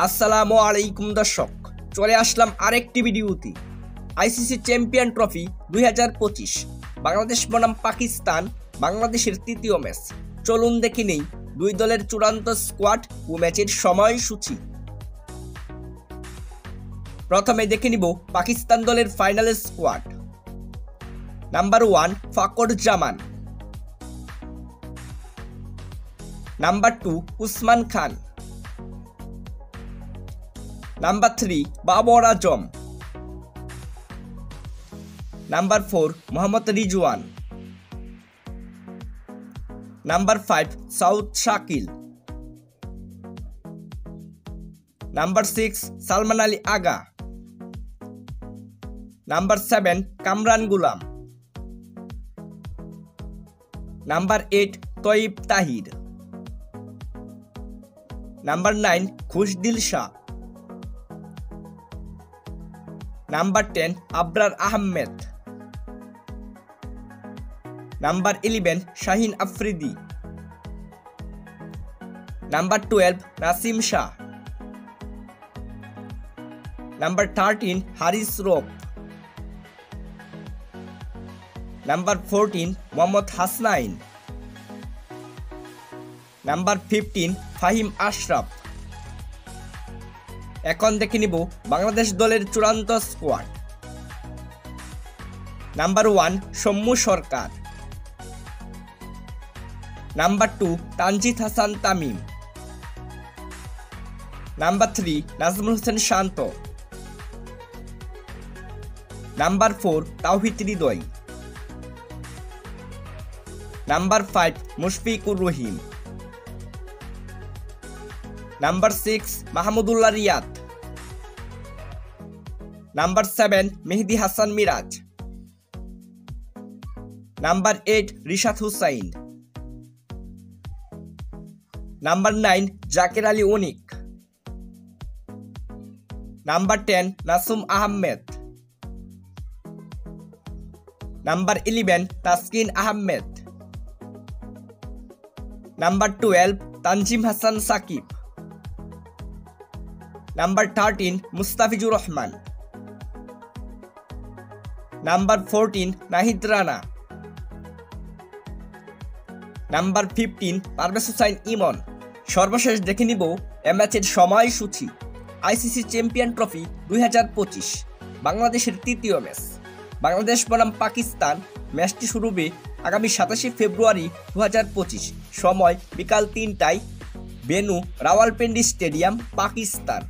আসসালামু আলাইকুম দর্শক, চলে আসলাম আরেকটি ভিডিওতে। আইসিসি চ্যাম্পিয়ন ট্রফি 2025 বাংলাদেশ বনাম পাকিস্তান, বাংলাদেশের তৃতীয় ম্যাচ। চলুন দেখে নেই দুই দলের চূড়ান্ত স্কোয়াড ও ম্যাচের সময়সূচি। প্রথমে দেখে নিব পাকিস্তান দলের ফাইনালের squad. Number 1 Fakhar Zaman, number 2 Usman Khan, number 3 Babar Azam, number 4 Mohammad Rizwan, number 5 Saud Shakeel, number 6 Salman Ali Agha, number 7 Kamran Ghulam, number 8 Tayyab Tahir, number 9 Khushdil Shah, number 10 Abrar Ahmed, number 11 Shaheen Afridi, number 12 Naseem Shah, number 13 Haris Rauf, number 14 Mohammad Hasnain, number 15 Faheem Ashraf. এখন দেখে নিব বাংলাদেশ দলের চূড়ান্ত squad. Number 1 Soumya Sarkar, number 2 Tanzid Hasan Tamim, number 3 Najmul Hossain Shanto, number 4 Towhid Hridoy, number 5 Mushfiqur Rahim, number 6 Mahmudullah Riyad, number 7 Mehedi Hasan Miraz, number 8 Rishad Hossain, number 9 Jaker Ali Anik, number 10 Nasum Ahmed, number 11 Taskin Ahmed, number 12 Tanzim Hasan Sakib, number 13 Mustafizur Rahman, number 14 Nahid Rana, number 15 Parvez Hossain Emon. সর্বশেষ দেখে নিব এ ম্যাচের সময়সূচি। আইসিসি চ্যাম্পিয়ন ট্রফি 2025 বাংলাদেশের তৃতীয় ম্যাচ, বাংলাদেশ বনাম পাকিস্তান। ম্যাচটি শুরু হবে আগামী 27 ফেব্রুয়ারি 2025, সময় বিকাল 3টায়, ভেন্যু রাওয়ালপিন্ডি স্টেডিয়াম, পাকিস্তান।